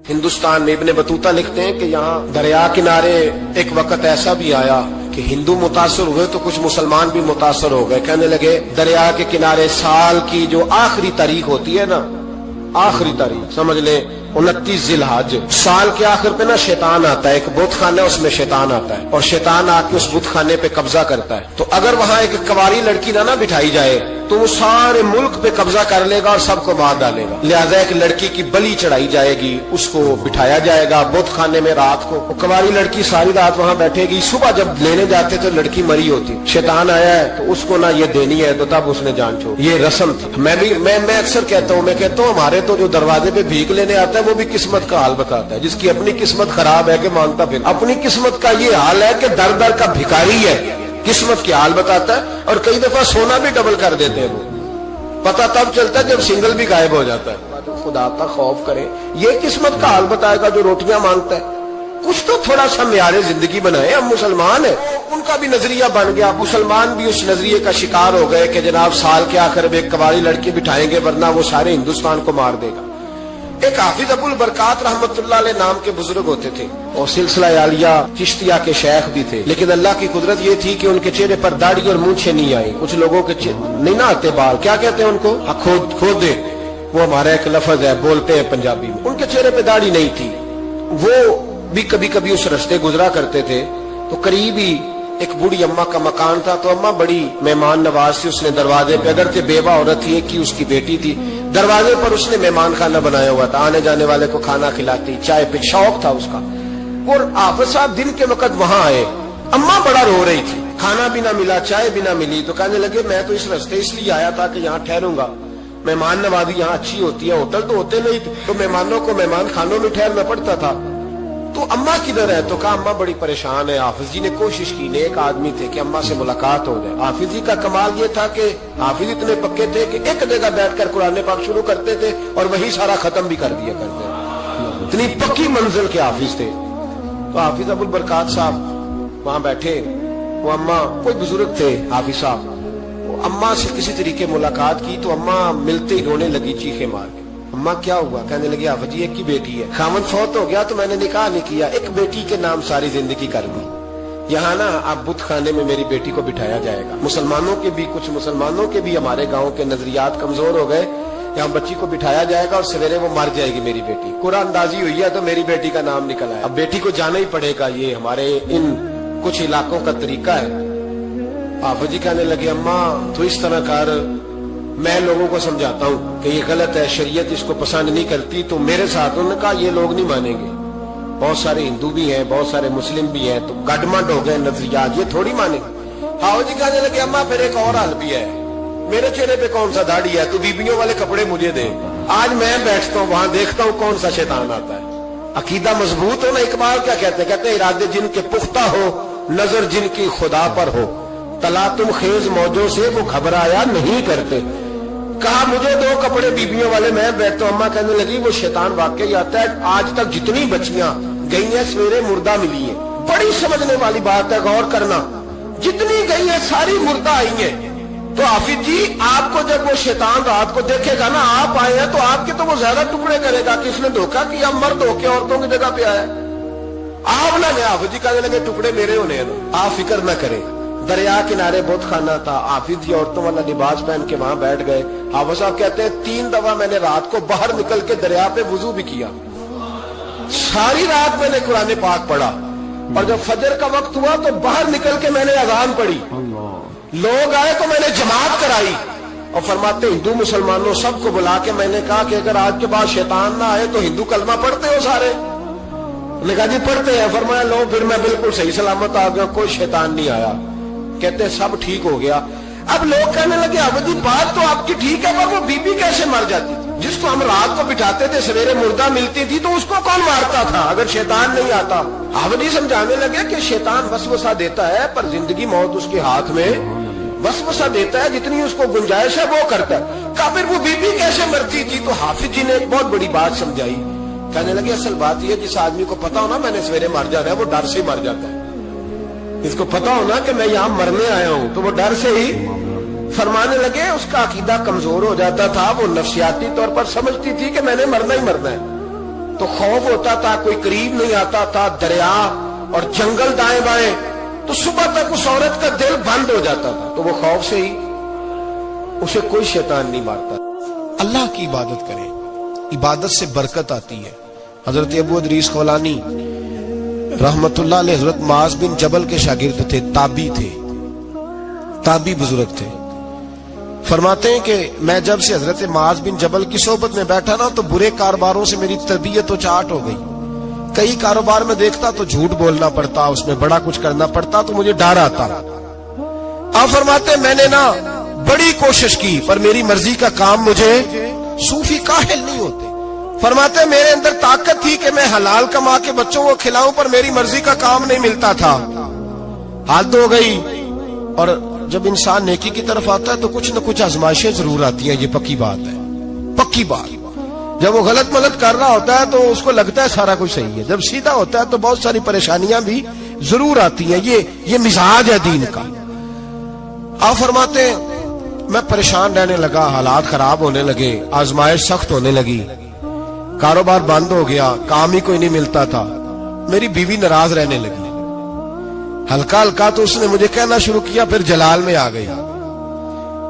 ہندوستان میں ابن بطوطہ لکھتے ہیں کہ یہاں دریا کنارے ایک وقت ایسا بھی آیا کہ ہندو متاثر ہوئے تو کچھ مسلمان بھی متاثر ہو گئے. کہنے لگے دریا کے کنارے سال کی جو آخری تاریخ ہوتی ہے نا، آخری تاریخ سمجھ لیں 29 ذی الحج، سال کے آخر پہ نا شیطان آتا ہے، ایک بت خانہ اس میں شیطان آتا ہے اور شیطان آ کے اس بت خانے پہ قبضہ کرتا ہے. تو اگر وہاں ایک کنواری لڑکی نہ بٹھائی جائے تو وہ سارے ملک پہ قبضہ کر لے گا اور سب کو مار ڈالے گا. لہذا ایک لڑکی کی بلی چڑھائی جائے گی، اس کو بٹھایا جائے گا بت خانے میں رات کو. کنواری لڑکی ساری رات وہاں بیٹھے گی، صبح جب لینے جاتے تو لڑکی مری ہوتی. شیطان آیا ہے تو اس کو نہ یہ دینی ہے تو تب اس نے جان چھوڑ. یہ رسم تھی. میں اکثر کہتا ہوں ہمارے تو جو دروازے پہ بھیک لینے آتا ہے وہ بھی قسمت کا حال بتاتا ہے. جس کی اپنی قسمت خراب ہے کہ مانگتا پھر اپنی قسمت کا یہ حال ہے کہ در در کا بھکاری ہے، قسمت کی حال بتاتا ہے. اور کئی دفعہ سونا بھی ڈبل کر دیتے ہیں. وہ پتہ تب چلتا ہے جب سنگل بھی غائب ہو جاتا ہے. خدا کا خوف کریں، یہ قسمت کا حال بتائے گا جو روٹیاں مانگتا ہے. کچھ تو تھوڑا سا معیار زندگی بنائے. ہم مسلمان ہیں، ان کا بھی نظریہ بن گیا. مسلمان بھی اس نظریے کا شکار ہو گئے کہ جناب سال کے آخر میں ایک کنواری لڑکی بٹھائیں گے ورنہ وہ سارے ہندوستان کو مار دے گا. ایک حافظ ابو البرکات رحمت اللہ علیہ نام کے بزرگ ہوتے تھے اور سلسلہ عالیہ چشتیہ کے شیخ بھی تھے. لیکن اللہ کی قدرت یہ تھی کہ ان کے چہرے پر داڑھی اور مونچھیں نہیں آئی. کچھ لوگوں کے نہیں نہ آتے بال، کیا کہتے ہیں ان کو؟ کھودے. وہ ہمارا ایک لفظ ہے، بولتے ہیں پنجابی میں. ان کے چہرے پہ داڑھی نہیں تھی. وہ بھی کبھی کبھی اس رستے گزرا کرتے تھے تو قریب ہی ایک بوڑھی اماں کا مکان تھا. تو اماں بڑی مہمان نواز تھی. اس نے دروازے پہ، اگر بیوہ عورت تھی ایک کی اس کی بیٹی تھی، دروازے پر اس نے مہمان خانہ بنایا ہوا تھا. آنے جانے والے کو کھانا کھلاتی، چائے پہ شوق تھا اس کا. اور حافظ صاحب دن کے وقت وہاں آئے. اماں بڑا رو رہی تھی، کھانا بھی نہ ملا، چائے بھی نہ ملی. تو کہنے لگے میں تو اس رستے اس لیے آیا تھا کہ یہاں ٹھہروں گا. مہمان نوازی یہاں اچھی ہوتی ہے، ہوٹل تو ہوتے نہیں تو مہمانوں کو مہمان خانوں میں ٹھہرنا پڑتا تھا. تو اماں کدھر ہے؟ تو کہا اماں بڑی پریشان ہے. حافظ جی نے کوشش کی، نیک آدمی تھے، کہ اماں سے ملاقات ہو جائے. حافظ جی کا کمال یہ تھا کہ حافظ اتنے پکے تھے کہ ایک جگہ بیٹھ کر قرآن پاک شروع کرتے تھے اور وہی سارا ختم بھی کر دیا کرتے. اتنی پکی منزل کے حافظ تھے. تو حافظ ابو البرکات صاحب وہاں بیٹھے. وہ اماں کوئی بزرگ تھے حافظ صاحب، وہ اماں سے کسی طریقے ملاقات کی تو اماں ملتے ہی رونے لگی چیخیں مار کے. اماں کیا ہوا؟ کہنے لگی حافظ جی ایک کی بیٹی ہے، خاوند فوت ہو گیا تو میں نے نکاح نہیں کیا، ایک بیٹی کے نام ساری زندگی کر دی. یہاں نا اب بت خانے میں میری بیٹی کو بٹھایا جائے گا. کچھ مسلمانوں کے بھی ہمارے گاؤں کے نظریات کمزور ہو گئے. یہاں بچی کو بٹھایا جائے گا اور سویرے وہ مر جائے گی میری بیٹی. قرآن اندازی ہوئی ہے تو میری بیٹی کا نام نکل آیا. اب بیٹی کو جانا ہی پڑے گا. یہ ہمارے ان کچھ علاقوں کا طریقہ ہے. حافظ جی کہنے لگے اماں تو اس طرح کر، میں لوگوں کو سمجھاتا ہوں کہ یہ غلط ہے، شریعت اس کو پسند نہیں کرتی. تو میرے ساتھ انہوں نے کہا یہ لوگ نہیں مانیں گے، بہت سارے ہندو بھی ہیں، بہت سارے مسلم بھی ہیں، تو گڈمنڈ ہو گئے نظریات، یہ تھوڑی مانیں گے. حافظ جی کہنے لگے اماں پھر ایک اور حل بھی ہے، میرے چہرے پہ کون سا داڑھی ہے؟ تو بیبیوں والے کپڑے مجھے دے. آج میں بیٹھتا ہوں وہاں دیکھتا ہوں کون سا شیطان آتا ہے. عقیدہ مضبوط ہو نا. اقبال کیا کہتے ہیں ارادے جن کے پختہ ہو، نظر جن کی خدا پر ہو، تلاطم خیز موجوں سے وہ گھبرایا نہیں کرتے. کہا مجھے دو کپڑے بیبیوں والے، میں بیٹھتا ہوں. اماں کہنے لگی وہ شیطان واقعی آتا ہے. آج تک جتنی بچیاں گئی ہیں سویرے مردہ ملی ہیں. بڑی سمجھنے والی بات ہے، غور کرنا. جتنی گئی ہیں ساری مردہ آئی ہیں. تو حافظ جی آپ کو جب وہ شیطان رات کو دیکھے گا نا، آپ آئے ہیں تو آپ کے تو وہ زیادہ ٹکڑے کرے گا کہ اس نے دھوکہ کیا، مرد ہو کے عورتوں کی جگہ پہ آیا. آپ نہ حافظ جی کہنے لگے ٹکڑے میرے ہونے ہیں. آپ فکر نہ کریں. دریا کنارے بہت خانہ تھا. حافظ جی عورتوں والا لباس پہن کے وہاں بیٹھ گئے. حافظ صاحب کہتے ہیں 3 دفعہ میں نے رات کو باہر نکل کے دریا پہ وضو بھی کیا. ساری رات میں نے قرآن پاک پڑھا اور جب فجر کا وقت ہوا تو باہر نکل کے میں نے اذان پڑھی. لوگ آئے تو میں نے جماعت کرائی. اور فرماتے ہندو مسلمانوں سب کو بلا کے میں نے کہا کہ اگر آج کے بعد شیطان نہ آئے تو ہندو کلمہ پڑھتے ہو سارے؟ نے کہا جی پڑھتے ہیں. فرمایا لو پھر میں بالکل صحیح سلامت آ گیا، کوئی شیطان نہیں آیا. کہتے ہیں سب ٹھیک ہو گیا. اب لوگ کہنے لگے اب جی بات تو آپ کی ٹھیک ہے پر وہ بی بی کیسے مر جاتی تھی؟ جس کو ہم رات کو بٹھاتے تھے سویرے مردہ ملتی تھی تو اس کو کون مارتا تھا اگر شیطان نہیں آتا؟ آپ جی سمجھانے لگے کہ شیطان وسوسہ دیتا ہے پر زندگی موت اس کے ہاتھ میں. وسوسہ دیتا ہے، جتنی اس کو گنجائش ہے وہ کرتا ہے. کہا پھر وہ بی بی کیسے مرتی تھی؟ تو حافظ جی نے ایک بہت بڑی بات سمجھائی. کہنے لگے اصل بات یہ جس آدمی کو پتا ہو نا میں نے سویرے مر جانا ہے وہ ڈر سے مر جاتا ہے. اس کو پتا ہو نا کہ میں یہاں مرنے آیا ہوں تو وہ ڈر سے ہی. فرمانے لگے اس کا عقیدہ کمزور ہو جاتا تھا، وہ نفسیاتی طور پر سمجھتی تھی کہ میں نے مرنا ہی مرنا ہے. تو خوف ہوتا تھا, کوئی قریب نہیں آتا تھا, دریا اور جنگل دائیں بائیں, تو صبح تک اس عورت کا دل بند ہو جاتا تھا. تو وہ خوف سے ہی اسے کوئی شیطان نہیں مارتا. اللہ کی عبادت کریں, عبادت سے برکت آتی ہے. حضرت ابو ادریس خولانی رحمت اللہ علیہ حضرت معاذ بن جبل کے شاگرد تھے, تابعی تھے, تابعی بزرگ تھے. فرماتے ہیں کہ میں جب سے حضرت معاذ بن جبل کی صحبت میں بیٹھا نا تو برے کاروباروں سے میری طبیعت و چاٹ ہو گئی. کئی کاروبار میں دیکھتا تو جھوٹ بولنا پڑتا, اس میں بڑا کچھ کرنا پڑتا, تو مجھے ڈر آتا. آپ فرماتے ہیں میں نے نا بڑی کوشش کی پر میری مرضی کا کام مجھے, صوفی کاہل نہیں ہوتے. فرماتے ہیں میرے اندر طاقت تھی کہ میں حلال کما کے بچوں کو کھلاؤں, پر میری مرضی کا کام نہیں ملتا تھا. حد ہو گئی. اور جب انسان نیکی کی طرف آتا ہے تو کچھ نہ کچھ آزمائشیں ضرور آتی ہیں, یہ پکی بات ہے, پکی بات. جب وہ غلط ملت کر رہا ہوتا ہے تو اس کو لگتا ہے سارا کچھ صحیح ہے, جب سیدھا ہوتا ہے تو بہت ساری پریشانیاں بھی ضرور آتی ہیں. یہ مزاج ہے دین کا. آپ فرماتے ہیں میں پریشان رہنے لگا, حالات خراب ہونے لگے, آزمائش سخت ہونے لگی, کاروبار بند ہو گیا, کام ہی کوئی نہیں ملتا تھا. میری بیوی ناراض رہنے لگی, ہلکا ہلکا تو اس نے مجھے کہنا شروع کیا, پھر جلال میں آ گئی.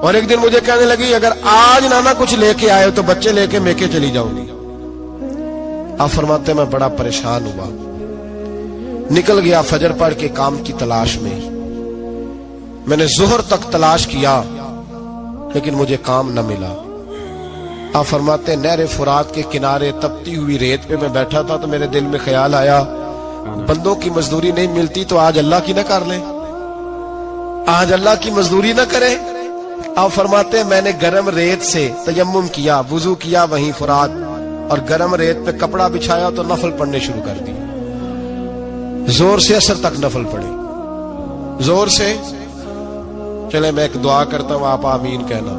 اور ایک دن مجھے کہنے لگی اگر آج نانا کچھ لے کے آئے تو بچے لے کے میکے چلی جاؤں گی. آپ فرماتے ہیں میں بڑا پریشان ہوا, نکل گیا فجر پڑھ کے کام کی تلاش میں. میں نے ظہر تک تلاش کیا لیکن مجھے کام نہ ملا. آپ فرماتے ہیں نہر فرات کے کنارے تپتی ہوئی ریت پہ میں بیٹھا تھا تو میرے دل میں خیال آیا بندوں کی مزدوری نہیں ملتی تو آج اللہ کی نہ کر لیں, آج اللہ کی مزدوری نہ کریں. آپ فرماتے ہیں میں نے گرم ریت سے تیمم کیا, وضو کیا وہیں فرات, اور گرم ریت پہ کپڑا بچھایا تو نفل پڑھنے شروع کر دی. زور سے اثر تک نفل پڑھے, زور سے. چلے میں ایک دعا کرتا ہوں, آپ آمین کہنا.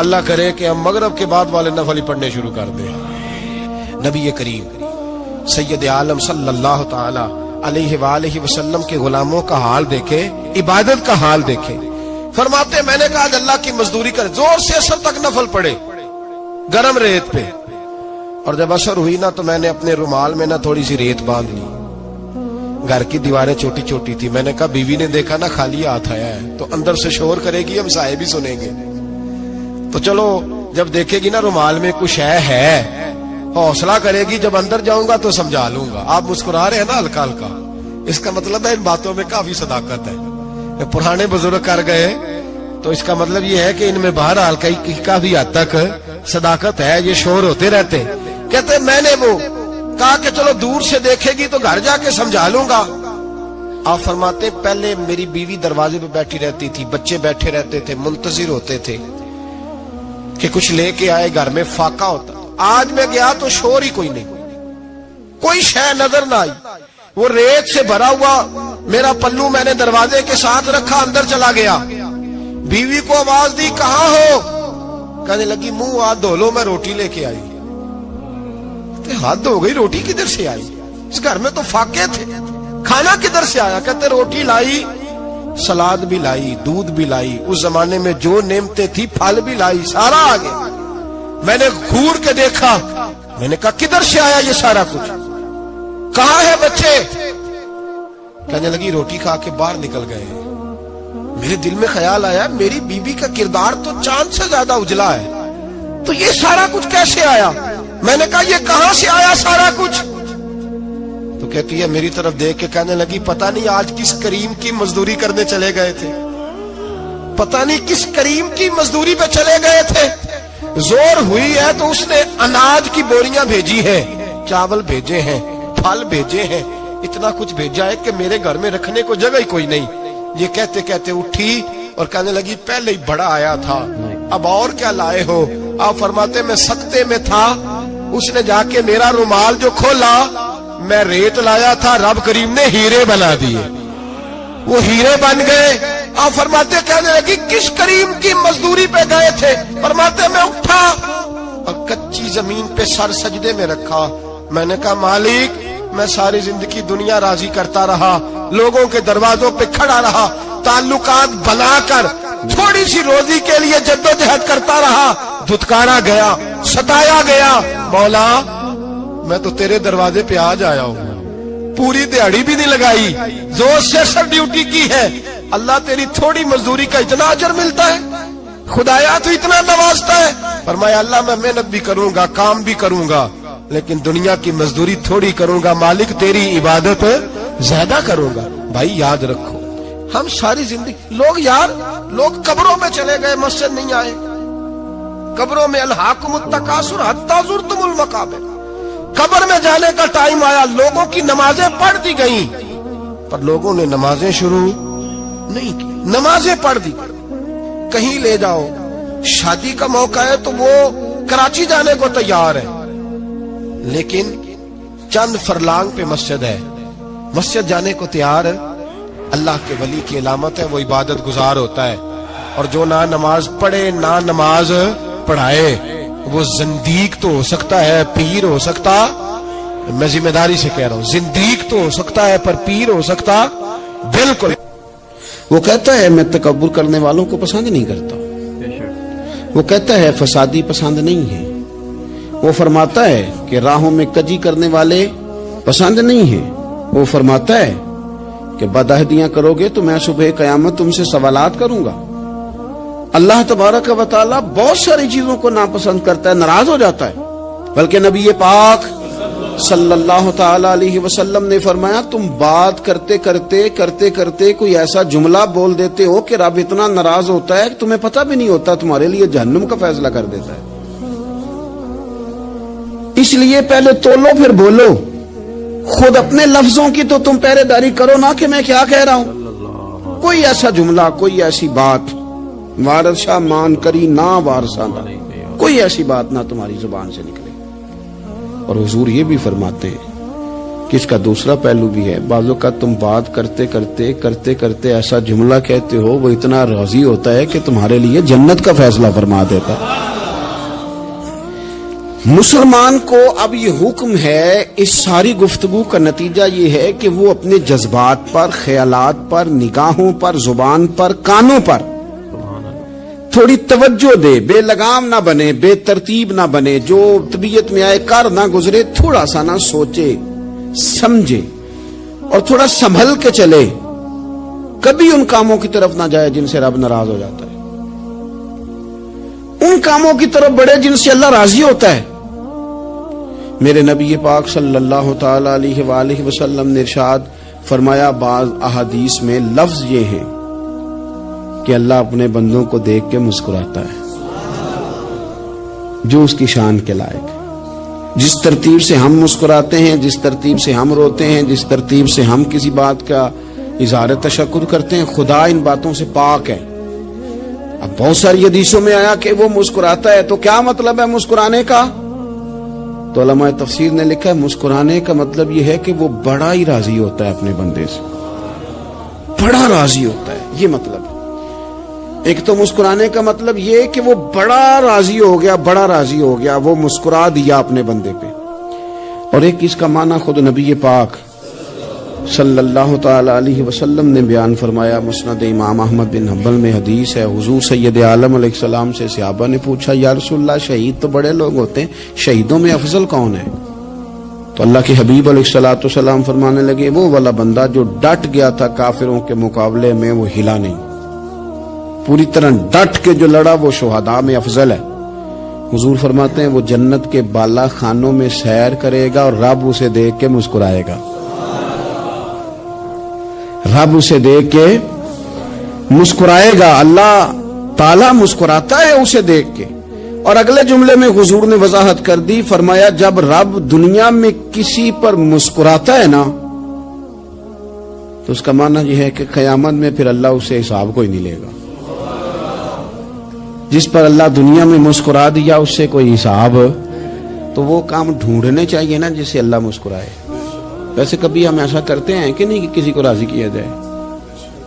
اللہ کرے کہ ہم مغرب کے بعد والے نفل ہی پڑھنے شروع کر دیں. نبی کریم سید عالم صلی اللہ تعالی علیہ وآلہ وسلم کے غلاموں کا حال دیکھے, عبادت کا حال دیکھے. فرماتے میں نے کہا اللہ کی مزدوری کرے, زور سے اثر تک نفل پڑے گرم ریت پہ. اور جب اثر ہوئی نا تو میں نے اپنے رومال میں نا تھوڑی سی ریت باندھ لی. گھر کی دیواریں چھوٹی چھوٹی تھی. میں نے کہا بیوی نے دیکھا نا خالی ہاتھ آیا ہے تو اندر سے شور کرے گی, ہم سائے بھی سنیں گے, تو چلو جب دیکھے گی نا رومال میں کچھ ہے حوصلہ کرے گی, جب اندر جاؤں گا تو سمجھا لوں گا. آپ مسکرا رہے ہیں نا ہلکا ہلکا, اس کا مطلب ہے ان باتوں میں کافی صداقت ہے. پرانے بزرگ کر گئے تو اس کا مطلب یہ ہے کہ ان میں بہرحال کافی حد تک صداقت ہے. یہ شور ہوتے رہتے. کہتے میں نے وہ کہا کہ چلو دور سے دیکھے گی تو گھر جا کے سمجھا لوں گا. آپ فرماتے پہلے میری بیوی دروازے پہ بیٹھی رہتی تھی, بچے بیٹھے رہتے تھے, منتظر ہوتے تھے کہ کچھ لے کے آئے, گھر میں فاقہ ہوتا. آج میں گیا تو شور ہی کوئی نہیں, کوئی شے نظر نہ آئی. وہ ریت سے بھرا ہوا میرا پلو میں نے دروازے کے ساتھ رکھا, اندر چلا گیا. بیوی کو آواز دی کہاں ہو, کہنے لگی منہ ہاتھ دھو لو, میں روٹی لے کے آئی. ہاتھ دھو گئی, روٹی کدھر سے آئی؟ اس گھر میں تو فاقے تھے, کھانا کدھر سے آیا؟ کہتے روٹی لائی, سلاد بھی لائی, دودھ بھی لائی, اس زمانے میں جو نعمتیں تھی پھل بھی لائی, سارا آ گیا. میں نے گھور کے دیکھا, میں نے کہا کدھر سے آیا یہ سارا کچھ, کہاں ہے بچے؟ کہنے لگی روٹی کھا کے باہر نکل گئے. میرے دل میں خیال آیا میری بیوی کا کردار تو چاند سے زیادہ اجلا ہے, تو یہ سارا کچھ کیسے آیا؟ میں نے کہا یہ کہاں سے آیا سارا کچھ؟ تو کہتی ہے میری طرف دیکھ کے کہنے لگی پتہ نہیں آج کس کریم کی مزدوری کرنے چلے گئے تھے, پتہ نہیں کس کریم کی مزدوری پہ چلے گئے تھے. زور ہوئی ہے تو اس نے اناج کی بوریاں بھیجی ہیں, چاول بھیجے ہیں, پھل بھیجے ہیں, اتنا کچھ بھیجا ہے کہ میرے گھر میں رکھنے کو جگہ ہی کوئی نہیں. یہ کہتے کہتے اٹھی اور کہنے لگی پہلے ہی بڑا آیا تھا, اب اور کیا لائے ہو؟ آپ فرماتے میں سکتے میں تھا, اس نے جا کے میرا رومال جو کھولا, میں ریت لایا تھا, رب کریم نے ہیرے بنا دیے, وہ ہیرے بن گئے. آپ فرماتے کہنے لگی کس کریم کی مزدوری پہ گئے تھے؟ فرماتے میں اٹھا اور کچی زمین پہ سر سجدے میں رکھا. میں نے کہا مالک میں ساری زندگی دنیا راضی کرتا رہا, لوگوں کے دروازوں پہ کھڑا رہا, تعلقات بنا کر تھوڑی سی روزی کے لیے جدوجہد کرتا رہا, دھتکارا گیا, ستایا گیا. مولا میں تو تیرے دروازے پہ آج آیا ہوں, پوری دیہڑی بھی نہیں لگائی, زور سے ڈیوٹی کی ہے, اللہ تیری تھوڑی مزدوری کا اتنا اجر ملتا ہے, خدایا تو اتنا نوازتا ہے. فرمایا اللہ میں محنت بھی کروں گا, کام بھی کروں گا, لیکن دنیا کی مزدوری تھوڑی کروں گا, مالک تیری عبادت زیادہ کروں گا. بھائی یاد رکھو, ہم ساری زندگی لوگ قبروں میں چلے گئے, مسجد نہیں آئے, قبروں میں الہاکم التکاثر حتی زرتم المقابر, قبر میں جانے کا ٹائم آیا, لوگوں کی نمازیں پڑھ دی گئیں پر لوگوں نے نمازیں شروع نہیں کی, نمازیں پڑھ دی. کہیں لے جاؤ, شادی کا موقع ہے تو وہ کراچی جانے کو تیار ہے, لیکن چند فرلانگ پہ مسجد ہے, مسجد جانے کو تیار ہے. اللہ کے ولی کی علامت ہے, وہ عبادت گزار ہوتا ہے. اور جو نہ نماز پڑھے نہ نماز پڑھائے وہ زندیق تو ہو سکتا ہے, پیر ہو سکتا, میں ذمہ داری سے کہہ رہا ہوں, زندیق تو ہو سکتا ہے پر پیر ہو سکتا بالکل. وہ کہتا ہے میں تکبر کرنے والوں کو پسند نہیں کرتا, وہ کہتا ہے فسادی پسند نہیں ہے, وہ فرماتا ہے کہ راہوں میں کجی کرنے والے پسند نہیں ہیں, وہ فرماتا ہے کہ بدعہدیاں کرو گے تو میں صبح قیامت تم سے سوالات کروں گا. اللہ تبارک و تعالیٰ بہت ساری چیزوں کو ناپسند کرتا ہے, ناراض ہو جاتا ہے. بلکہ نبی پاک صلی اللہ تعالی علیہ وسلم نے فرمایا تم بات کرتے کرتے کوئی ایسا جملہ بول دیتے ہو کہ رب اتنا ناراض ہوتا ہے کہ تمہیں پتہ بھی نہیں ہوتا, تمہارے لیے جہنم کا فیصلہ کر دیتا ہے. اس لیے پہلے تولو پھر بولو, خود اپنے لفظوں کی تو تم پہرے داری کرو نا کہ میں کیا کہہ رہا ہوں. کوئی ایسا جملہ, کوئی ایسی بات وارث شاہ مان کری نہ وارثاں دا, کوئی ایسی بات نہ تمہاری زبان سے نکلے. اور حضور یہ بھی فرماتے ہیں کہ اس کا دوسرا پہلو بھی ہے, بعضوں کا تم بات کرتے ایسا جملہ کہتے ہو وہ اتنا راضی ہوتا ہے کہ تمہارے لیے جنت کا فیصلہ فرما دیتا ہے. مسلمان کو اب یہ حکم ہے, اس ساری گفتگو کا نتیجہ یہ ہے کہ وہ اپنے جذبات پر, خیالات پر, نگاہوں پر, زبان پر, کانوں پر تھوڑی توجہ دے, بے لگام نہ بنے, بے ترتیب نہ بنے, جو طبیعت میں آئے کر نہ گزرے, تھوڑا سا نہ سوچے سمجھے اور تھوڑا سنبھل کے چلے. کبھی ان کاموں کی طرف نہ جائے جن سے رب ناراض ہو جاتا ہے, ان کاموں کی طرف بڑھے جن سے اللہ راضی ہوتا ہے. میرے نبی پاک صلی اللہ تعالی علیہ وآلہ وسلم نے ارشاد فرمایا, بعض احادیث میں لفظ یہ ہیں کہ اللہ اپنے بندوں کو دیکھ کے مسکراتا ہے جو اس کی شان کے لائق. جس ترتیب سے ہم مسکراتے ہیں, جس ترتیب سے ہم روتے ہیں, جس ترتیب سے ہم کسی بات کا اظہار تشکر کرتے ہیں, خدا ان باتوں سے پاک ہے. اب بہت ساری حدیثوں میں آیا کہ وہ مسکراتا ہے, تو کیا مطلب ہے مسکرانے کا؟ تو علماء تفسیر نے لکھا ہے مسکرانے کا مطلب یہ ہے کہ وہ بڑا ہی راضی ہوتا ہے اپنے بندے سے, بڑا راضی ہوتا ہے, یہ مطلب. ایک تو مسکرانے کا مطلب یہ کہ وہ بڑا راضی ہو گیا, وہ مسکرا دیا اپنے بندے پہ. اور ایک اس کا معنی خود نبی پاک صلی اللہ تعالی علیہ وسلم نے بیان فرمایا. مسند امام احمد بن حنبل میں حدیث ہے, حضور سید عالم علیہ السلام سے صحابہ نے پوچھا یا رسول اللہ شہید تو بڑے لوگ ہوتے ہیں, شہیدوں میں افضل کون ہے؟ تو اللہ کے حبیب علیہ السلام فرمانے لگے وہ والا بندہ جو ڈٹ گیا تھا کافروں کے مقابلے میں, وہ ہلا نہیں, پوری طرح ڈٹ کے جو لڑا وہ شہداء میں افضل ہے. حضور فرماتے ہیں وہ جنت کے بالا خانوں میں سیر کرے گا اور رب اسے دیکھ کے مسکرائے گا, رب اسے دیکھ کے مسکرائے گا, اللہ تعالیٰ مسکراتا ہے اسے دیکھ کے. اور اگلے جملے میں حضور نے وضاحت کر دی, فرمایا جب رب دنیا میں کسی پر مسکراتا ہے نا تو اس کا معنی یہ ہے کہ قیامت میں پھر اللہ اسے حساب کوئی نہیں لے گا. جس پر اللہ دنیا میں مسکرا دیا اس سے کوئی حساب, تو وہ کام ڈھونڈنے چاہیے نا جس سے اللہ مسکرائے. ویسے کبھی ہم ایسا کرتے ہیں کہ نہیں کہ کسی کو راضی کیا جائے,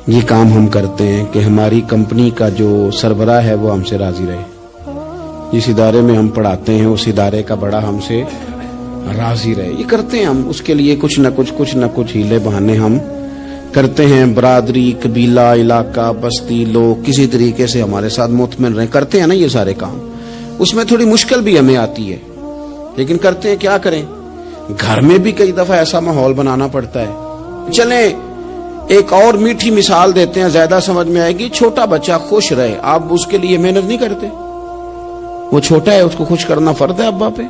یہ کام ہم کرتے ہیں کہ ہماری کمپنی کا جو سربراہ ہے وہ ہم سے راضی رہے, جس ادارے میں ہم پڑھاتے ہیں اس ادارے کا بڑا ہم سے راضی رہے. یہ کرتے ہیں ہم, اس کے لیے کچھ نہ کچھ ہیلے بہانے ہم کرتے ہیں. برادری, قبیلہ, علاقہ, بستی, لوگ کسی طریقے سے ہمارے ساتھ مطمئن رہیں, کرتے ہیں نا یہ سارے کام. اس میں تھوڑی مشکل بھی ہمیں آتی ہے لیکن کرتے ہیں, کیا کریں. گھر میں بھی کئی دفعہ ایسا ماحول بنانا پڑتا ہے. چلیں ایک اور میٹھی مثال دیتے ہیں, زیادہ سمجھ میں آئے گی. چھوٹا بچہ خوش رہے, آپ اس کے لیے محنت نہیں کرتے؟ وہ چھوٹا ہے, اس کو خوش کرنا فرض ہے ابا پہ,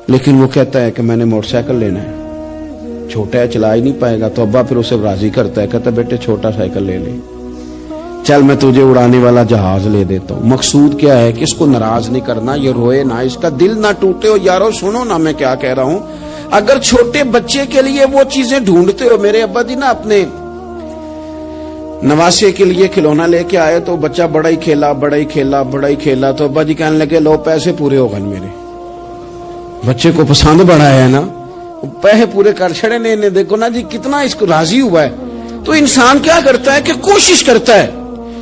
لیکن وہ کہتا ہے کہ میں نے موٹر سائیکل لینا ہے. چھوٹا ہے, چلا ہی نہیں پائے گا, تو ابا پھر اسے راضی کرتا ہے, کہتا ہے بیٹے چھوٹا سائیکل لے لے, چل میں تجھے اڑانے والا جہاز لے دیتا ہوں. مقصود کیا ہے کہ اس کو ناراض نہیں کرنا, یہ روئے نہ, اس کا دل نہ ٹوٹے. ہو یارو سنو نا میں کیا کہہ رہا ہوں. اگر چھوٹے بچے کے لیے وہ چیزیں ڈھونڈتے ہو, میرے ابا جی نا اپنے نواسے کے لیے کھلونا لے کے آئے تو بچہ بڑا ہی کھیلا, تو ابا جی کہنے لگے لو پیسے پورے ہو گئے. میرے بچے کو پسند بڑا ہے نا, پیسے پورے کر چھڑے نے, دیکھو نا جی کتنا اس کو راضی ہوا ہے. تو انسان کیا کرتا ہے کہ کوشش کرتا ہے,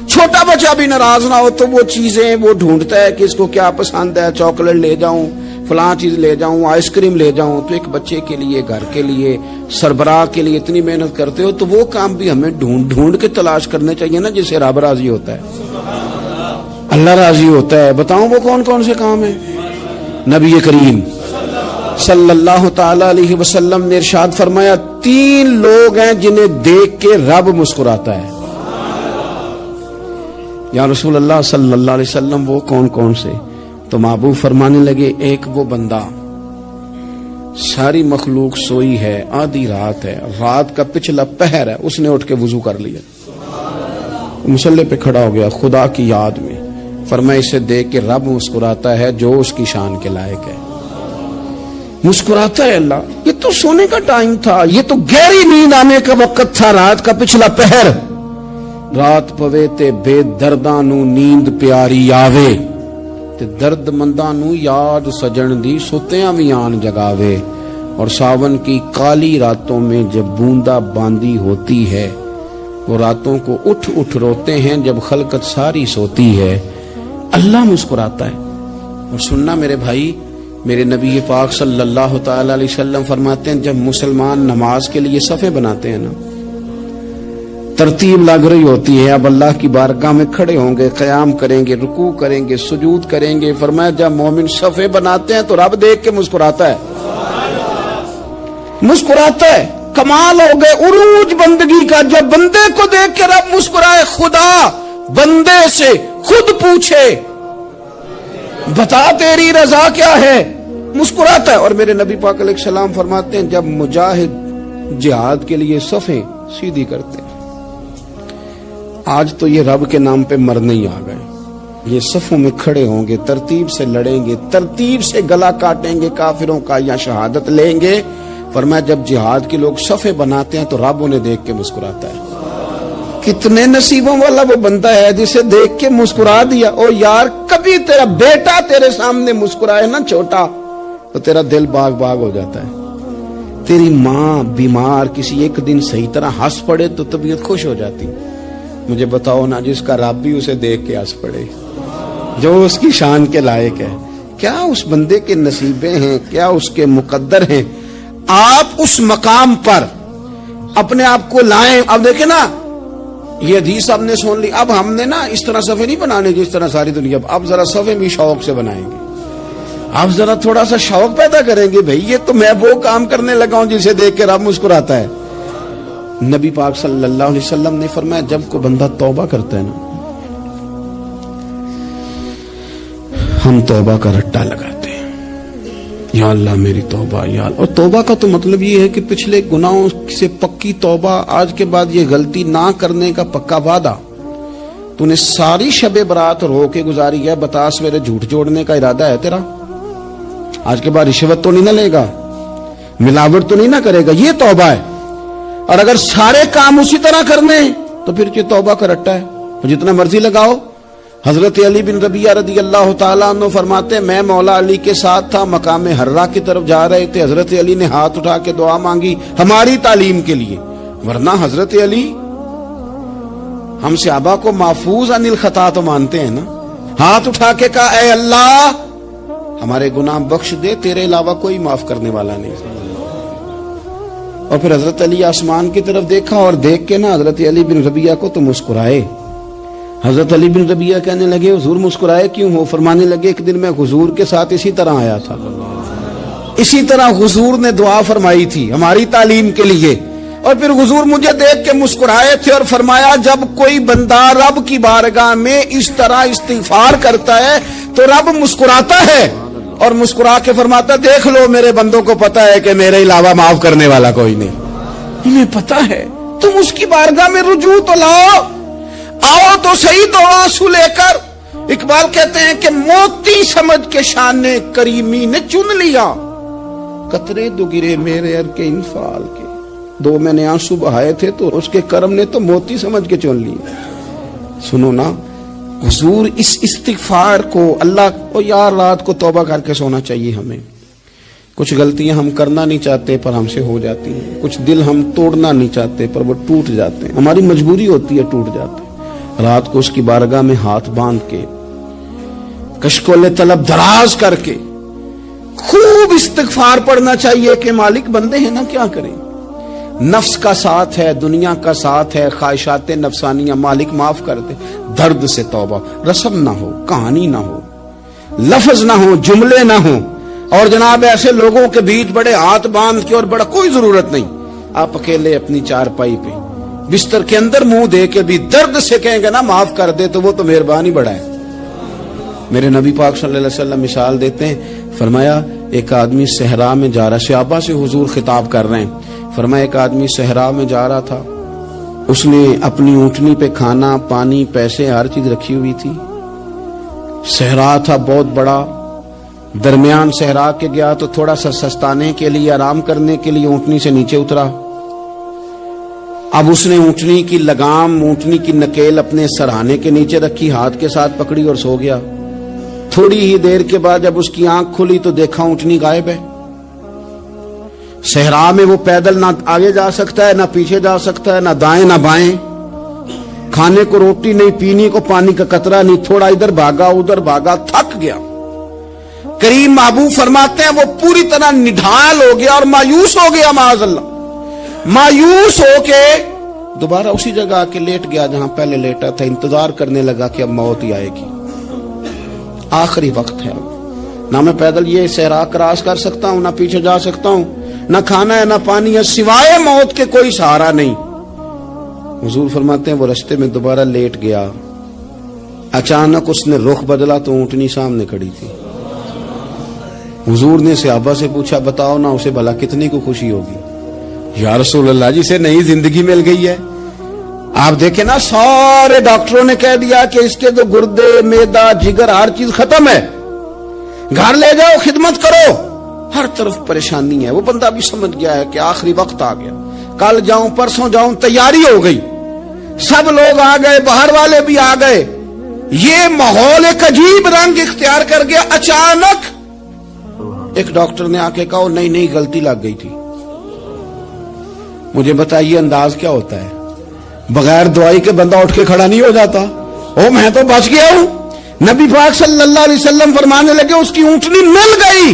چھوٹا بچہ بھی ناراض نہ ہو تو وہ چیزیں وہ ڈھونڈتا ہے کہ اس کو کیا پسند ہے, چاکلیٹ لے جاؤں, فلاں چیز لے جاؤں, آئس کریم لے جاؤں. تو ایک بچے کے لیے, گھر کے لیے, سربراہ کے لیے اتنی محنت کرتے ہو, تو وہ کام بھی ہمیں ڈھونڈ کے تلاش کرنے چاہیے نا, جس سے رب راضی ہوتا ہے, اللہ راضی ہوتا ہے. بتاؤں وہ کون کون سے کام ہیں؟ نبی کریم صلی اللہ تعالی علیہ وسلم نے ارشاد فرمایا 3 لوگ ہیں جنہیں دیکھ کے رب مسکراتا ہے. یا رسول اللہ صلی اللہ علیہ وسلم وہ کون کون سے؟ تو محبوب فرمانے لگے, ایک وہ بندہ ساری مخلوق سوئی ہے, آدھی رات ہے, رات کا پچھلا پہر ہے, اس نے اٹھ کے وضو کر لیا, مصلی پہ کھڑا ہو گیا خدا کی یاد میں. فرمایا اسے دیکھ کے رب مسکراتا ہے جو اس کی شان کے لائق ہے. مسکراتا ہے اللہ. یہ تو سونے کا ٹائم تھا, یہ تو گہری نیند آنے کا وقت تھا, رات کا پچھلا پہر. رات پوے تے بے درداں نو نیند پیاری آوے, تے درد منداں نو یاد سجن دی ستیاں وی آن جگاوے. اور ساون کی کالی راتوں میں جب بوندا باندی ہوتی ہے, وہ راتوں کو اٹھ روتے ہیں جب خلقت ساری سوتی ہے. اللہ مسکراتا ہے. اور سننا میرے بھائی, میرے نبی پاک صلی اللہ تعالی علیہ وسلم فرماتے ہیں جب مسلمان نماز کے لیے صفیں بناتے ہیں نا, ترتیب لگ رہی ہوتی ہے, اب اللہ کی بارگاہ میں کھڑے ہوں گے, قیام کریں گے, رکوع کریں گے, سجود کریں گے. فرمایا جب مومن صفیں بناتے ہیں تو رب دیکھ کے مسکراتا ہے, مسکراتا ہے. کمال ہو گئے عروج بندگی کا, جب بندے کو دیکھ کے رب مسکرائے. خدا بندے سے خود پوچھے بتا تیری رضا کیا ہے, مسکراتا ہے. اور میرے نبی پاک علیہ السلام فرماتے ہیں جب مجاہد جہاد کے لیے صفیں سیدھی کرتے ہیں. آج تو یہ رب کے نام پہ مرنے ہی آ گئے, یہ صفوں میں کھڑے ہوں گے, ترتیب سے لڑیں گے, ترتیب سے گلا کاٹیں گے کافروں کا یا شہادت لیں گے. فرمایا جب جہاد کے لوگ صفیں بناتے ہیں تو رب انہیں دیکھ کے مسکراتا ہے. کتنے نصیبوں والا وہ بندہ ہے جسے دیکھ کے مسکرا دیا. او یار کبھی تیرا بیٹا تیرے سامنے مسکرائے نا چھوٹا, تو تیرا دل باغ باغ ہو جاتا ہے. تیری ماں بیمار کسی ایک دن صحیح طرح ہنس پڑے تو طبیعت خوش ہو جاتی. مجھے بتاؤ نا جس کا رب بھی اسے دیکھ کے ہنس پڑے, جو اس کی شان کے لائق ہے, کیا اس بندے کے نصیبیں ہیں, کیا اس کے مقدر ہیں. آپ اس مقام پر اپنے آپ کو لائیں. اب دیکھیں نا یہ حدیث آپ نے سن لی, اب ہم نے نا اس طرح صفحے نہیں بنانے جس طرح ساری دنیا, اب ذرا صفحے بھی شوق سے بنائیں گے. آپ ذرا تھوڑا سا شوق پیدا کریں گے, بھئی یہ تو میں وہ کام کرنے لگا ہوں جسے دیکھ کے رب مسکراتا ہے. نبی پاک صلی اللہ علیہ وسلم نے فرمایا جب کوئی بندہ توبہ کرتا ہے نا, ہم توبہ کا رٹا لگاتے ہیں, یا اللہ میری توبہ یا اللہ. اور توبہ کا تو مطلب یہ ہے کہ پچھلے گناہوں سے پکی توبہ, آج کے بعد یہ غلطی نہ کرنے کا پکا وعدہ. تو نے ساری شب برات رو کے گزاری ہے, بتا سویرے جھوٹ جوڑنے کا ارادہ ہے تیرا, آج کے بعد رشوت تو نہیں نہ لے گا, ملاوٹ تو نہیں نہ کرے گا, یہ توبہ ہے. اور اگر سارے کام اسی طرح کرنے تو پھر یہ توبہ کا رٹا ہے, جتنا مرضی لگاؤ. حضرت علی بن ربیعہ رضی اللہ تعالیٰ عنہ فرماتے ہیں میں مولا علی کے ساتھ تھا, مقام حرہ کی طرف جا رہے تھے, حضرت علی نے ہاتھ اٹھا کے دعا مانگی ہماری تعلیم کے لیے, ورنہ حضرت علی ہم صحابہ کو محفوظ عن الخطا تو مانتے ہیں نا. ہاتھ اٹھا کے کہا اے اللہ ہمارے گناہ بخش دے, تیرے علاوہ کوئی معاف کرنے والا نہیں. اور پھر حضرت علی آسمان کی طرف دیکھا, اور دیکھ کے نا حضرت علی بن ربیعہ کو تو مسکرائے. حضرت علی بن ربیعہ کہنے لگے حضور مسکرائے کیوں ہو؟ فرمانے لگے ایک دن میں حضور کے ساتھ اسی طرح آیا تھا, اسی طرح حضور نے دعا فرمائی تھی ہماری تعلیم کے لیے، اور پھر حضور مجھے دیکھ کے مسکرائے تھے اور فرمایا جب کوئی بندہ رب کی بارگاہ میں اس طرح استغفار کرتا ہے تو رب مسکراتا ہے اور مسکرا کے فرماتا دیکھ لو میرے بندوں کو پتا ہے کہ میرے علاوہ معاف کرنے والا کوئی نہیں، انہیں پتا ہے، تم اس کی بارگاہ میں رجوع تو لاؤ، آؤ تو صحیح دو آنسو لے کر۔ اقبال کہتے ہیں کہ موتی سمجھ کے شان کریمی نے چن لیا، قطرے دو گرے میرے ار کے انفال کے، دو میں نے آنسو بہائے تھے تو اس کے کرم نے تو موتی سمجھ کے چن لی۔ سنو نا حضور اس استغفار کو اللہ کو یار رات کو توبہ کر کے سونا چاہیے ہمیں۔ کچھ غلطیاں ہم کرنا نہیں چاہتے پر ہم سے ہو جاتی ہیں، کچھ دل ہم توڑنا نہیں چاہتے پر وہ ٹوٹ جاتے ہیں، ہماری مجبوری ہوتی ہے ٹوٹ جاتے ہیں۔ رات کو اس کی بارگاہ میں ہاتھ باندھ کے کشکول طلب دراز کر کے خوب استغفار پڑھنا چاہیے کہ مالک بندے ہیں نا کیا کریں، نفس کا ساتھ ہے، دنیا کا ساتھ ہے، خواہشات نفسانیہ، مالک معاف کر دے، درد سے توبہ، رسم نہ ہو، کہانی نہ ہو، لفظ نہ ہو، جملے نہ ہو، اور جناب ایسے لوگوں کے بیچ بڑے ہاتھ باندھ کے اور بڑا کوئی ضرورت نہیں، آپ اکیلے اپنی چارپائی پہ بستر کے اندر منہ دے کے بھی درد سے کہیں گے نا معاف کر دے تو وہ تو مہربانی بڑا ہے۔ میرے نبی پاک صلی اللہ علیہ وسلم مثال دیتے ہیں، فرمایا ایک آدمی صحرا میں جا رہا، صحابہ سے حضور خطاب کر رہے ہیں، فرمایا ایک آدمی صحرا میں جا رہا تھا، اس نے اپنی اونٹنی پہ کھانا پانی پیسے ہر چیز رکھی ہوئی تھی، صحرا تھا بہت بڑا، درمیان صحرا کے گیا تو تھوڑا سا سستانے کے لیے آرام کرنے کے لیے اونٹنی سے نیچے اترا، اب اس نے اونٹنی کی لگام اونٹنی کی نکیل اپنے سرہانے کے نیچے رکھی، ہاتھ کے ساتھ پکڑی اور سو گیا۔ تھوڑی ہی دیر کے بعد جب اس کی آنکھ کھلی تو دیکھا اونٹنی غائب ہے۔ صحرا میں وہ پیدل نہ آگے جا سکتا ہے نہ پیچھے جا سکتا ہے، نہ دائیں نہ بائیں، کھانے کو روٹی نہیں، پینے کو پانی کا قطرہ نہیں، تھوڑا ادھر بھاگا ادھر بھاگا، تھک گیا۔ کریم محبوب فرماتے ہیں وہ پوری طرح نڈھال ہو گیا اور مایوس ہو گیا، معاذ اللہ، مایوس ہو کے دوبارہ اسی جگہ آ کے لیٹ گیا جہاں پہلے لیٹا تھا، انتظار کرنے لگا کہ اب موت ہی آئے گی، آخری وقت ہے، نہ میں پیدل یہ صحرا کراس کر سکتا ہوں، نہ پیچھے جا سکتا ہوں، نہ کھانا ہے نہ پانی ہے، سوائے موت کے کوئی سہارا نہیں۔ حضور فرماتے ہیں وہ رستے میں دوبارہ لیٹ گیا، اچانک اس نے رخ بدلا تو اونٹنی سامنے کھڑی تھی۔ حضور نے صحابہ سے پوچھا بتاؤ نا اسے بھلا کتنی کو خوشی ہوگی؟ یا رسول اللہ جسے نئی زندگی مل گئی ہے۔ آپ دیکھیں نا سارے ڈاکٹروں نے کہہ دیا کہ اس کے تو گردے معدہ جگر ہر چیز ختم ہے، گھر لے جاؤ خدمت کرو، ہر طرف پریشانی ہے۔ وہ بندہ بھی سمجھ گیا ہے کہ آخری وقت آ گیا، کل جاؤں پرسوں جاؤں، تیاری ہو گئی، سب لوگ آ گئے، باہر والے بھی آ گئے، یہ ماحول ایک عجیب رنگ اختیار کر گیا۔ اچانک ایک ڈاکٹر نے آ کے کہا نہیں نہیں غلطی لگ گئی تھی۔ مجھے بتائیے انداز کیا ہوتا ہے؟ بغیر دوائی کے بندہ اٹھ کے کھڑا نہیں ہو جاتا، او میں تو بچ گیا ہوں۔ نبی پاک صلی اللہ علیہ وسلم فرمانے لگے اس کی اونٹنی مل گئی،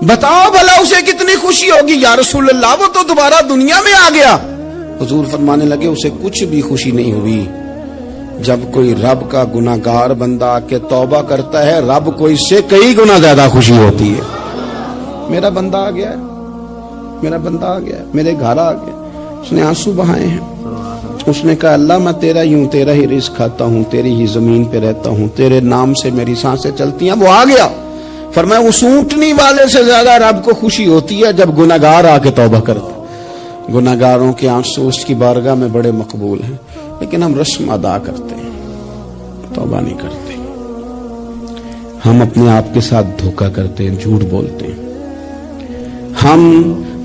بتاؤ بھلا اسے کتنی خوشی ہوگی؟ یا رسول اللہ وہ تو دوبارہ دنیا میں آ گیا۔ حضور فرمانے لگے اسے کچھ بھی خوشی نہیں ہوئی۔ جب کوئی رب کا گناہگار بندہ آ کے توبہ کرتا ہے، رب کو اس سے کئی گنا زیادہ خوشی ہوتی ہے۔ میرا بندہ آ گیا ہے، میرا بندہ آ گیا ہے، میرے گھر آ گیا، اس نے آنسو بہائے ہیں، اس نے کہا اللہ میں تیرا ہی ہوں، تیرا ہی رزق کھاتا ہوں، تیری ہی زمین پہ رہتا ہوں، تیرے نام سے میری سانسیں چلتی ہیں۔ وہ آ گیا۔ فرمایا اس اونٹنی والے سے زیادہ رب کو خوشی ہوتی ہے جب گناہگار آ کے توبہ کرتا۔ گناہگاروں کے آنسو اس کی بارگاہ میں بڑے مقبول ہیں، لیکن ہم رسم ادا کرتے ہیں، توبہ نہیں کرتے، ہم اپنے آپ کے ساتھ دھوکہ کرتے ہیں، جھوٹ بولتے ہیں۔ ہم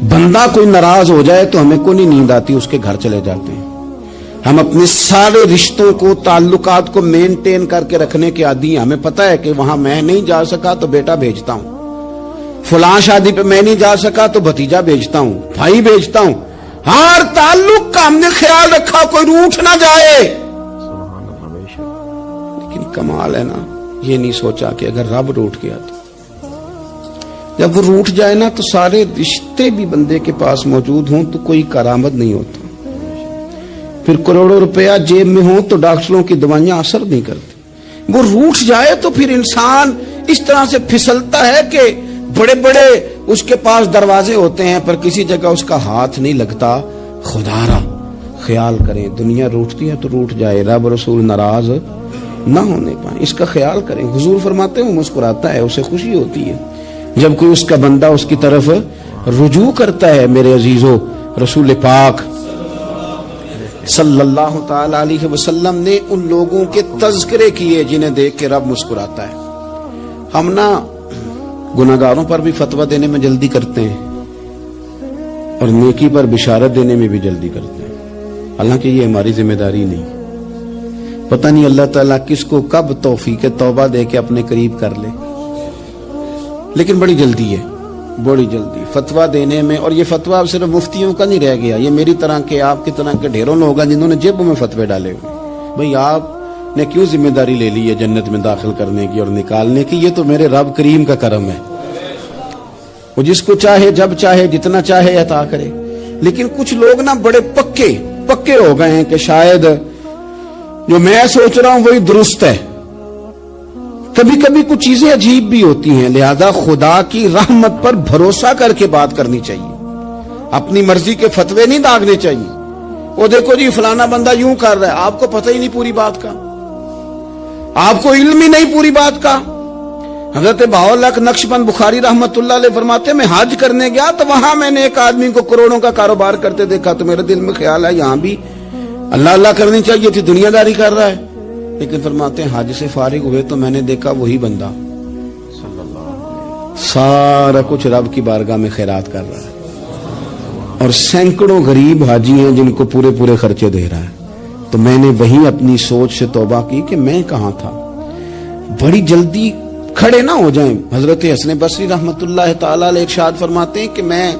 بندہ کوئی ناراض ہو جائے تو ہمیں کوئی نیند آتی، اس کے گھر چلے جاتے ہیں۔ ہم اپنے سارے رشتوں کو تعلقات کو مینٹین کر کے رکھنے کے عادی ہیں، ہمیں پتہ ہے کہ وہاں میں نہیں جا سکا تو بیٹا بھیجتا ہوں، فلاں شادی پہ میں نہیں جا سکا تو بھتیجا بھیجتا ہوں، بھائی بھیجتا ہوں، ہر تعلق کا ہم نے خیال رکھا کوئی روٹھ نہ جائے۔ لیکن کمال ہے نا، یہ نہیں سوچا کہ اگر رب روٹھ گیا تو جب وہ روٹھ جائے نا تو سارے رشتے بھی بندے کے پاس موجود ہوں تو کوئی کارآمد نہیں ہوتا، پھر کروڑوں روپیہ جیب میں ہوں تو ڈاکٹروں کی دوائیاں اثر نہیں کرتی۔ وہ روٹھ جائے تو پھر انسان اس طرح سے پھسلتا ہے کہ بڑے بڑے اس کے پاس دروازے ہوتے ہیں پر کسی جگہ اس کا ہاتھ نہیں لگتا. خدا را خیال کریں, دنیا روٹتی ہے تو روٹ جائے, رب رسول ناراض نہ ہونے پائیں, اس کا خیال کریں. حضور فرماتے ہیں وہ مسکراتا ہے, اسے خوشی ہوتی ہے جب کوئی اس کا بندہ اس کی طرف رجوع کرتا ہے. میرے عزیزو, رسول پاک صلی اللہ تعالی علیہ وسلم نے ان لوگوں کے تذکرے کیے جنہیں دیکھ کے رب مسکراتا ہے. ہم نا گناہگاروں پر بھی فتویٰ دینے میں جلدی کرتے ہیں اور نیکی پر بشارت دینے میں بھی جلدی کرتے ہیں, حالانکہ یہ ہماری ذمہ داری نہیں. پتہ نہیں اللہ تعالیٰ کس کو کب توفیق توبہ دے کے اپنے قریب کر لے, لیکن بڑی جلدی ہے, بڑی جلدی فتویٰ دینے میں. اور یہ فتویٰ اب صرف مفتیوں کا نہیں رہ گیا, یہ میری طرح کے آپ کی طرح کے ڈھیروں لوگ ہیں جنہوں نے جیبوں میں فتوے ڈالے ہوئے. بھئی آپ نے کیوں ذمہ داری لے لی ہے جنت میں داخل کرنے کی اور نکالنے کی؟ یہ تو میرے رب کریم کا کرم ہے, وہ جس کو چاہے جب چاہے جتنا چاہے عطا کرے. لیکن کچھ لوگ نا بڑے پکے ہو گئے ہیں کہ شاید جو میں سوچ رہا ہوں وہی درست ہے. کبھی کبھی کچھ چیزیں عجیب بھی ہوتی ہیں, لہذا خدا کی رحمت پر بھروسہ کر کے بات کرنی چاہیے, اپنی مرضی کے فتوے نہیں داغنے چاہیے. وہ دیکھو جی فلانا بندہ یوں کر رہا ہے, آپ کو پتہ ہی نہیں پوری بات کا, آپ کو علم ہی نہیں پوری بات کا. حضرت بہاءاللہ نقشبند بخاری رحمت اللہ علیہ فرماتے ہیں میں حج کرنے گیا تو وہاں میں نے ایک آدمی کو کروڑوں کا کاروبار کرتے دیکھا, تو میرے دل میں خیال ہے یہاں بھی اللہ اللہ کرنی چاہیے تھی, دنیا داری کر رہا ہے. لیکن فرماتے ہیں حج سے فارغ ہوئے تو میں نے دیکھا وہی بندہ سارا کچھ رب کی بارگاہ میں خیرات کر رہا ہے, اور سینکڑوں غریب حاجی ہیں جن کو پورے خرچے دے رہا ہے. تو میں نے وہی اپنی سوچ سے توبہ کی کہ میں کہاں تھا. بڑی جلدی کھڑے نہ ہو جائیں. حضرت حسن بصری رحمت اللہ تعالی علیہ ارشاد فرماتے ہیں کہ میں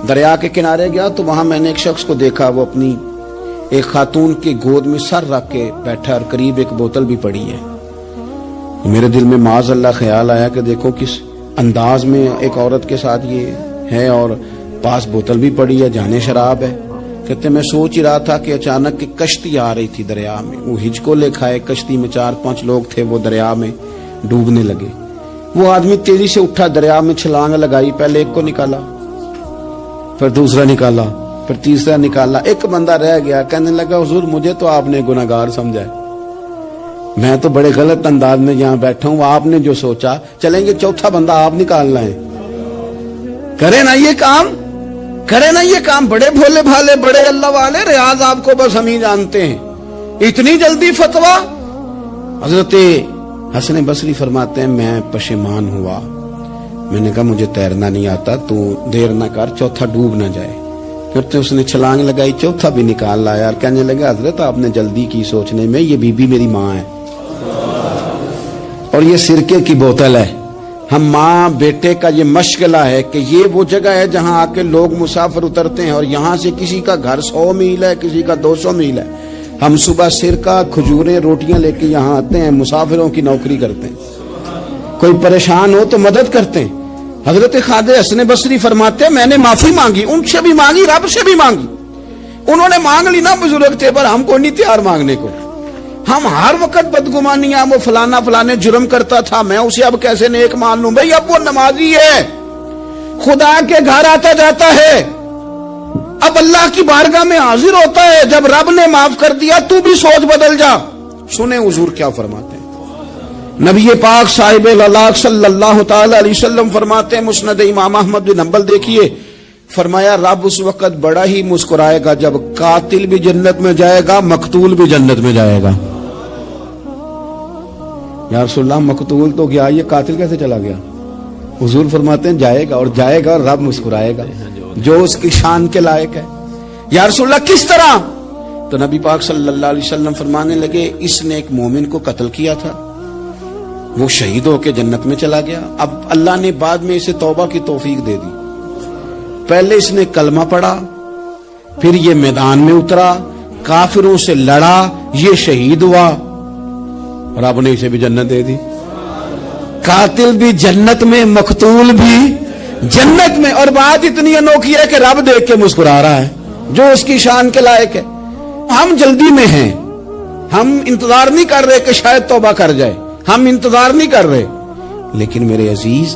دریا کے کنارے گیا تو وہاں میں نے ایک شخص کو دیکھا, وہ اپنی ایک خاتون کی گود میں سر رکھ کے بیٹھا اور قریب ایک بوتل بھی پڑی ہے. میرے دل میں معاذ اللہ خیال آیا کہ دیکھو کس انداز میں ایک عورت کے ساتھ یہ ہے, اور پاس بوتل بھی پڑی ہے, جانے شراب ہے. کہتے میں سوچ ہی رہا تھا کہ اچانک ایک کشتی آ رہی تھی دریا میں, وہ ہچکو لے کھائے, کشتی میں 4-5 لوگ تھے, وہ دریا میں ڈوبنے لگے. وہ آدمی تیزی سے اٹھا, دریا میں چھلانگ لگائی, پہلے ایک کو نکالا, پھر دوسرا نکالا, پھر تیسرا نکالا. ایک بندہ رہ گیا, کہنے لگا حضور مجھے تو آپ نے گناہگار سمجھا ہے, میں تو بڑے غلط انداز میں یہاں بیٹھا ہوں, آپ نے جو سوچا چلیں گے چوتھا بندہ آپ نکالنا ہے, کرے نا یہ کام, کرے نا یہ کام. بڑے بھولے بھالے بڑے اللہ والے, ریاض آپ کو بس ہم ہی جانتے ہیں, اتنی جلدی فتویٰ. حضرت حسن بصری فرماتے ہیں میں پشیمان ہوا, میں نے کہا مجھے تیرنا نہیں آتا, تو دیر نہ کر چوتھا ڈوب نہ جائے. پھر تو اس نے چھلانگ لگائی, چوتھا بھی نکال لایا اور کہنے لگا حضرت آپ نے جلدی کی سوچنے میں, یہ بی بی میری ماں ہے اور یہ سرکے کی بوتل ہے. ہم ماں بیٹے کا یہ مشغلہ ہے کہ یہ وہ جگہ ہے جہاں آ کے لوگ مسافر اترتے ہیں, اور یہاں سے کسی کا گھر 100 میل ہے, کسی کا 200 میل ہے. ہم صبح سرکہ کھجوریں روٹیاں لے کے یہاں آتے ہیں, مسافروں کی نوکری کرتے ہیں, کوئی پریشان ہو تو مدد کرتے ہیں. حضرت خواجہ حسن بصری فرماتے ہیں میں نے معافی مانگی, ان سے بھی مانگی, رب سے بھی مانگی. انہوں نے مانگ لی نا, بزرگ تھے, پر ہم کو نہیں تیار مانگنے کو. ہم ہر وقت بدگمانیاں, وہ فلانے جرم کرتا تھا, میں اسے اب کیسے نیک مان لوں. بھئی اب وہ نمازی ہے, خدا کے گھر آتا جاتا ہے, اب اللہ کی بارگاہ میں حاضر ہوتا ہے. جب رب نے معاف کر دیا تو بھی سوچ بدل جا. سنیں حضور کیا فرماتے ہیں. نبی پاک صاحب الاخلاق صلی اللہ تعالی علیہ وسلم فرماتے ہیں, مسند امام احمد بن حنبل دیکھیے, فرمایا رب اس وقت بڑا ہی مسکرائے گا جب قاتل بھی جنت میں جائے گا, مقتول بھی جنت میں جائے گا. یا رسول اللہ مقتول تو گیا, یہ قاتل کیسے چلا گیا؟ حضور فرماتے ہیں جائے گا, اور جائے گا اور رب مسکرائے گا جو اس کی شان کے لائق ہے. یا رسول اللہ کس طرح؟ تو نبی پاک صلی اللہ علیہ وسلم فرمانے لگے اس نے ایک مومن کو قتل کیا تھا, وہ شہید ہو کے جنت میں چلا گیا. اب اللہ نے بعد میں اسے توبہ کی توفیق دے دی. پہلے اس نے کلمہ پڑھا, پھر یہ میدان میں اترا, کافروں سے لڑا, یہ شہید ہوا, رب نے اسے بھی جنت دے دی. قاتل بھی جنت میں, مقتول بھی جنت میں. اور بات اتنی انوکھی ہے کہ رب دیکھ کے مسکرا رہا ہے جو اس کی شان کے لائق ہے. ہم جلدی میں ہیں, ہم انتظار نہیں کر رہے کہ شاید توبہ کر جائے, ہم انتظار نہیں کر رہے. لیکن میرے عزیز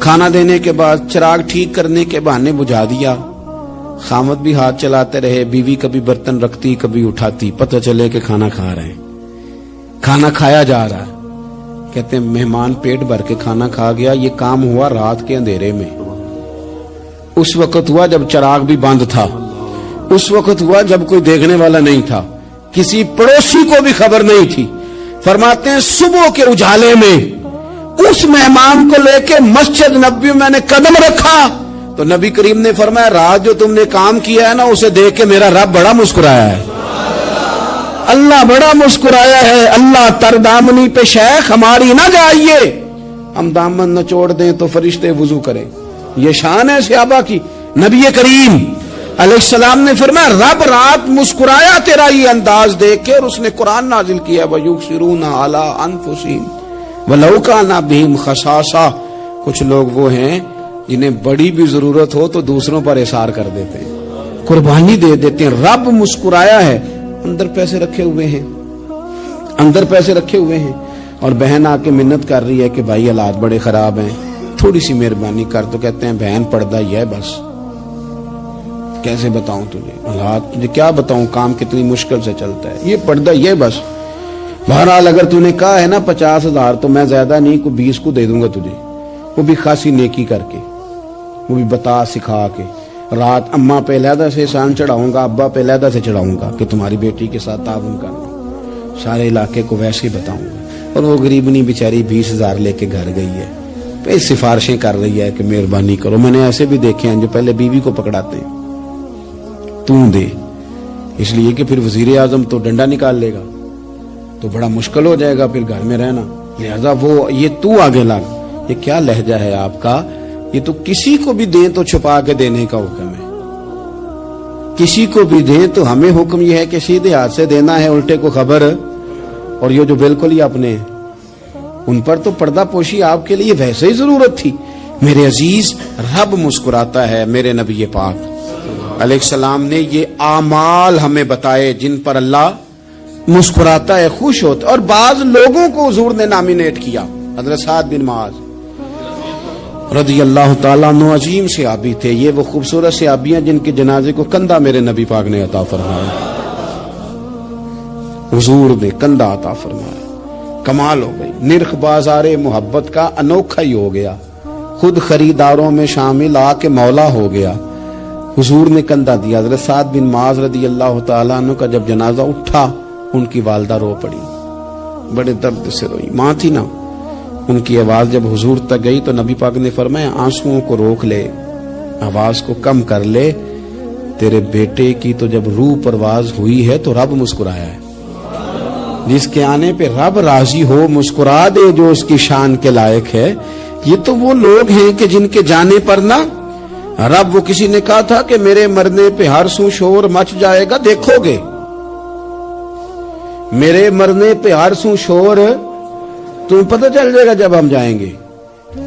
کھانا دینے کے بعد چراغ ٹھیک کرنے کے بہانے بجھا دیا. خامد بھی ہاتھ چلاتے رہے, بیوی کبھی برتن رکھتی کبھی اٹھاتی, پتہ چلے کہ کھانا کھا رہے ہیں. کھانا کھایا جا رہا ہے. کہتے ہیں مہمان پیٹ بھر کے کھانا کھا گیا. یہ کام ہوا رات کے اندھیرے میں, اس وقت ہوا جب چراغ بھی بند تھا, اس وقت ہوا جب کوئی دیکھنے والا نہیں تھا, کسی پڑوسی کو بھی خبر نہیں تھی. فرماتے ہیں صبح کے اجالے میں اس مہمان کو لے کے مسجد نبوی میں نے قدم رکھا تو نبی کریم نے فرمایا رات جو تم نے کام کیا ہے نا اسے دیکھ کے میرا رب بڑا مسکرایا ہے, اللہ بڑا مسکرایا ہے. اللہ تردامنی پہ شیخ ہماری نہ جائیے, ہم دامن نہ چھوڑ دیں تو فرشتے وضو کریں. یہ شان ہے صحابہ کی. نبی کریم علیہ السلام نے فرمایا رب رات مسکرایا تیرا یہ انداز دیکھ کے, اور اس نے قرآن نازل کیا وَيُبْصِرُونَ عَلَىٰ أَنفُسِهِمْ وَلَوْ كَانَ بِهِمْ خَصَاصَةٌ. کچھ لوگ وہ ہیں جنہیں بڑی بھی ضرورت ہو تو دوسروں پر احسار کر دیتے ہیں, قربانی دے دیتے ہیں. رب مسکرایا ہے. اندر پیسے رکھے ہوئے ہیں, اندر پیسے رکھے ہوئے ہیں, اور بہن آ کے منت کر رہی ہے کہ بھائی حالات بڑے خراب ہیں, تھوڑی سی مہربانی کر. تو کہتے ہیں بہن پردہ ہی ہے بس, کیسے بتاؤں تجھے حالات, تجھے کیا بتاؤں, کام کتنی مشکل سے چلتا ہے, یہ پردہ ہی ہے بس. بہرحال اگر تو نے کہا ہے نا 50,000 تو میں زیادہ نہیں کوئی 20 کو دے دوں گا تجھے, وہ بھی خاصی نیکی کر کے, وہ بھی بتا سکھا کے. رات اماں پہ علیحدہ سے احسان چڑھاؤں گا, ابا پہ علیحدہ سے چڑھاؤں گا کہ تمہاری بیٹی کے ساتھ تعاون کرنا, سارے علاقے کو ویسے ہی بتاؤں گا. اور وہ غریبنی بیچاری 20,000 لے کے گھر گئی ہے, پھر سفارشیں کر رہی ہے کہ مہربانی کرو. میں نے ایسے بھی دیکھے ہیں جو پہلے بیوی کو پکڑاتے ہیں تو دے, اس لیے کہ پھر وزیر اعظم تو ڈنڈا نکال لے گا تو بڑا مشکل ہو جائے گا پھر گھر میں رہنا, لہذا وہ یہ تو آگے لگ. یہ کیا لہجہ ہے آپ کا, یہ تو کسی کو بھی دیں تو چھپا کے دینے کا حکم ہے, کسی کو بھی دیں تو ہمیں حکم یہ ہے کہ سیدھے ہاتھ سے دینا ہے, الٹے کو خبر. اور یہ جو بالکل ہی اپنے ان پر تو پردہ پوشی آپ کے لیے ویسے ہی ضرورت تھی. میرے عزیز رب مسکراتا ہے. میرے نبی پاک علیہ السلام نے یہ اعمال ہمیں بتائے جن پر اللہ مسکراتا ہے, خوش ہوتا ہے. اور بعض لوگوں کو حضور نے نامینیٹ کیا. حضرت سعد بن معاذ رضی اللہ تعالیٰ عنہ عظیم صحابی تھے. یہ وہ خوبصورت صحابیاں جن کے جنازے کو کندھا میرے نبی پاک نے عطا فرمایا, حضور نے کندھا عطا فرمایا. کمال ہو گئی. نرخ بازار محبت کا انوکھا ہی ہو گیا, خود خریداروں میں شامل آ کے مولا ہو گیا. حضور نے کندھا دیا. حضرت سعد بن معاذ رضی اللہ تعالیٰ عنہ کا جب جنازہ اٹھا ان کی والدہ رو پڑی, بڑے درد سے روئی. ماں تھی نا, ان کی آواز جب حضور تک گئی تو نبی پاک نے فرمایا آنسوؤں کو روک لے, آواز کو کم کر لے. تیرے بیٹے کی تو جب روح پرواز ہوئی ہے تو رب مسکرایا ہے. جس کے آنے پہ رب راضی ہو مسکرا دے جو اس کی شان کے لائق ہے. یہ تو وہ لوگ ہیں کہ جن کے جانے پر نا رب, وہ کسی نے کہا تھا کہ میرے مرنے پہ ہر سو شور مچ جائے گا, دیکھو گے میرے مرنے پہ ہر سو شور تمہیں پتہ چل جائے گا جب ہم جائیں گے.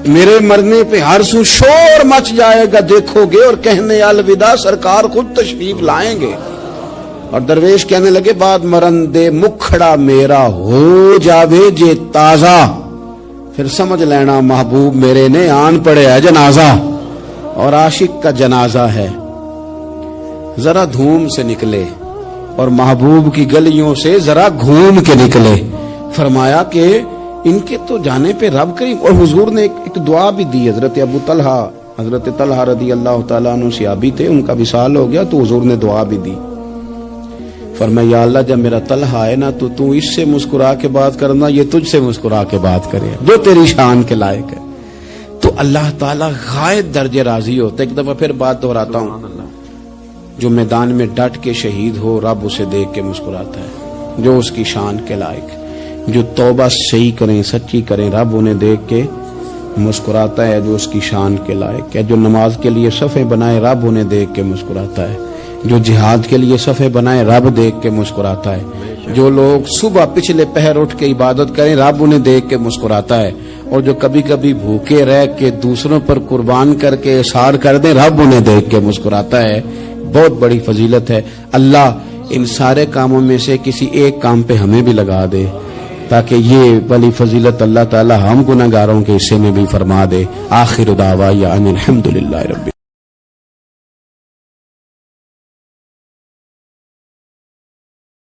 میرے مرنے پہ ہر سو شور مچ جائے گا, دیکھو گے. اور کہنے الوداع سرکار خود تشریف لائیں گے. اور درویش کہنے لگے بعد مرندے مکھڑا میرا ہو جاوے جے تازہ, پھر سمجھ لینا محبوب میرے نے آن پڑے ہے جنازہ. اور عاشق کا جنازہ ہے, ذرا دھوم سے نکلے اور محبوب کی گلیوں سے ذرا گھوم کے نکلے. فرمایا کہ ان کے تو جانے پہ رب کریم. اور حضور نے ایک دعا بھی دی. حضرت ابو طلحہ, حضرت طلحہ رضی اللہ تعالیٰ عنہ صحابی تھے, ان کا وصال ہو گیا تو حضور نے دعا بھی دی. فرمایا یا اللہ جب میرا طلحہ ہے نا تو اس سے مسکرا کے بات کرنا, یہ تجھ سے مسکرا کے بات کرے جو تیری شان کے لائق ہے. تو اللہ تعالیٰ غائب درجے راضی ہوتا ہے. ایک دفعہ پھر بات دہراتا ہوں, جو میدان میں ڈٹ کے شہید ہو رب اسے دیکھ کے مسکراتا ہے جو اس کی شان کے لائق. جو توبہ صحیح کریں سچی کریں رب انہیں دیکھ کے مسکراتا ہے جو اس کی شان کے لائق ہے. جو نماز کے لیے صفیں بنائے رب انہیں دیکھ کے مسکراتا ہے. جو جہاد کے لیے صفیں بنائے رب دیکھ کے مسکراتا ہے. جو لوگ صبح پچھلے پہر اٹھ کے عبادت کریں رب انہیں دیکھ کے مسکراتا ہے. اور جو کبھی کبھی بھوکے رہ کے دوسروں پر قربان کر کے احسار کر دیں رب انہیں دیکھ کے مسکراتا ہے. بہت بڑی فضیلت ہے. اللہ ان سارے کاموں میں سے کسی ایک کام پہ ہمیں بھی لگا دے تاکہ یہ بلی فضیلت اللہ تعالی ہم گناہگاروں کے حصے میں بھی فرما دے. آخر دعوانا ان الحمدللہ رب